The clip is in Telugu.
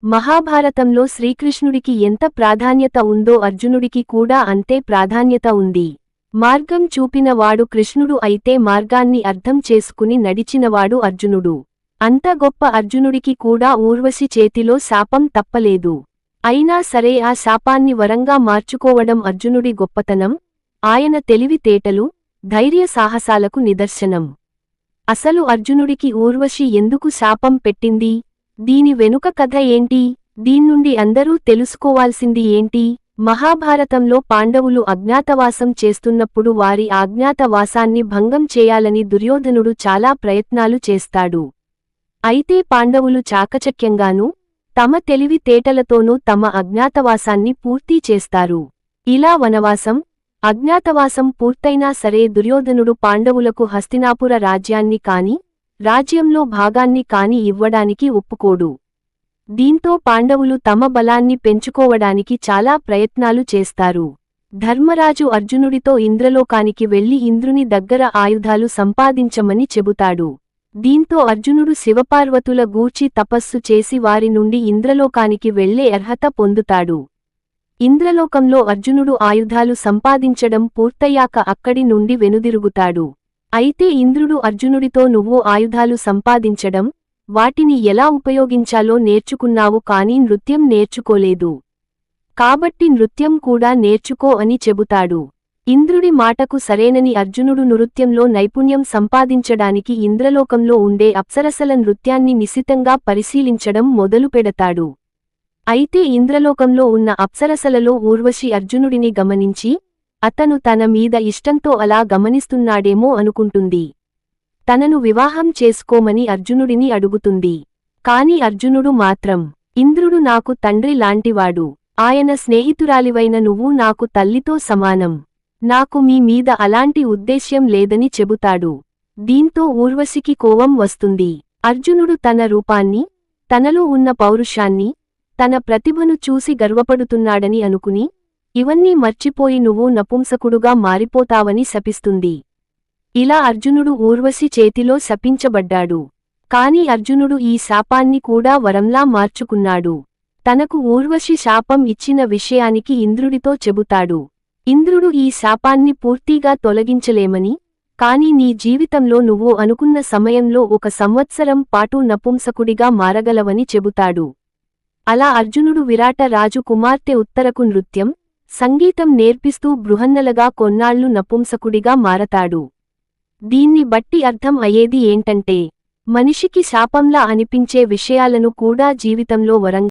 మహాభారతంలో శ్రీకృష్ణుడికి ఎంత ప్రాధాన్యత ఉందో అర్జునుడికి కూడా అంతే ప్రాధాన్యత ఉంది. మార్గం చూపిన వాడు కృష్ణుడు అయితే మార్గాన్ని అర్థం చేసుకుని నడిచినవాడు అర్జునుడు. అంత గొప్ప అర్జునుడికి కూడా ఊర్వశి చేతిలో శాపం తప్పలేదు. అయినా సరే ఆ శాపాన్ని వరంగా మార్చుకోవడం అర్జునుడి గొప్పతనం, ఆయన తెలివితేటలు, ధైర్య సాహసాలకు నిదర్శనం. అసలు అర్జునుడికి ఊర్వశి ఎందుకు శాపం పెట్టింది? దీని వెనుక కథ ఏంటి? దీన్నుండి అందరూ తెలుసుకోవాల్సింది ఏంటి? మహాభారతంలో పాండవులు అజ్ఞాతవాసం చేస్తున్నప్పుడు వారి అజ్ఞాతవాసాన్ని భంగం చేయాలని దుర్యోధనుడు చాలా ప్రయత్నాలు చేస్తాడు. అయితే పాండవులు చాకచక్యంగానూ, తమ తెలివితేటలతోనూ తమ అజ్ఞాతవాసాన్ని పూర్తి చేస్తారు. ఇలా వనవాసం, అజ్ఞాతవాసం పూర్తైనా సరే దుర్యోధనుడు పాండవులకు హస్తినాపుర రాజ్యాన్ని కాని, రాజ్యంలో భాగాన్ని కాని ఇవ్వడానికి ఒప్పుకోడు. దీంతో పాండవులు తమ బలాన్ని పెంచుకోవడానికి చాలా ప్రయత్నాలు చేస్తారు. ధర్మరాజు అర్జునుడితో ఇంద్రలోకానికి వెళ్లి ఇంద్రుని దగ్గర ఆయుధాలు సంపాదించమని చెబుతాడు. దీంతో అర్జునుడు శివపార్వతుల గూర్చి తపస్సు చేసి వారి నుండి ఇంద్రలోకానికి వెళ్లే అర్హత పొందుతాడు. ఇంద్రలోకంలో అర్జునుడు ఆయుధాలు సంపాదించడం పూర్తయ్యాక అక్కడి నుండి వెనుదిరుగుతాడు. అయితే ఇంద్రుడు అర్జునుడితో నువ్వు ఆయుధాలు సంపాదించడం, వాటిని ఎలా ఉపయోగించాలో నేర్చుకున్నావు కానీ నృత్యం నేర్చుకోలేదు. కాబట్టి నృత్యం కూడా నేర్చుకో అని చెబుతాడు. ఇంద్రుడి మాటకు సరేనని అర్జునుడు నృత్యంలో నైపుణ్యం సంపాదించడానికి ఇంద్రలోకంలో ఉండే అప్సరసల నృత్యాన్ని నిశితంగా పరిశీలించడం మొదలుపెడతాడు. అయితే ఇంద్రలోకంలో ఉన్న అప్సరసలలో ఊర్వశి అర్జునుడిని గమనించి, అతను తన మీద ఇష్టంతో అలా గమనిస్తున్నాడేమో అనుకుంటుంది. తనను వివాహం చేసుకోమని అర్జునుడిని అడుగుతుంది. కాని అర్జునుడు మాత్రం, ఇంద్రుడు నాకు తండ్రి లాంటివాడు, ఆయన స్నేహితురాలివైన నువ్వు నాకు తల్లితో సమానం, నాకు మీ మీద అలాంటి ఉద్దేశ్యం లేదని చెబుతాడు. దీంతో ఊర్వశికి కోపం వస్తుంది. అర్జునుడు తన రూపాన్ని, తనలో ఉన్న పౌరుషాన్ని, తన ప్రతిభను చూసి గర్వపడుతున్నాడని అనుకుని, ఇవన్నీ మర్చిపోయి నువ్వు నపుంసకుడుగా మారిపోతావని శపిస్తుంది. ఇలా అర్జునుడు ఊర్వశి చేతిలో శపించబడ్డాడు. కాని అర్జునుడు ఈ శాపాన్ని కూడా వరంలా మార్చుకున్నాడు. తనకు ఊర్వశి శాపం ఇచ్చిన విషయానికి ఇంద్రుడితో చెబుతాడు. ఇంద్రుడు ఈ శాపాన్ని పూర్తిగా తొలగించలేమని, కాని నీ జీవితంలో నువ్వు అనుకున్న సమయంలో 1 సంవత్సరం పాటు నపుంసకుడిగా మారగలవని చెబుతాడు. అలా అర్జునుడు విరాట రాజు కుమార్తె ఉత్తరకు నృత్యం, సంగీతం నేర్పిస్తూ బృహన్నలగా కొన్నాళ్లు నపుంసకుడిగా మారతాడు. దీన్ని బట్టి అర్థం అయ్యేది ఏంటంటే, మనిషికి శాపంలా అనిపించే విషయాలను కూడా జీవితంలో వరంగా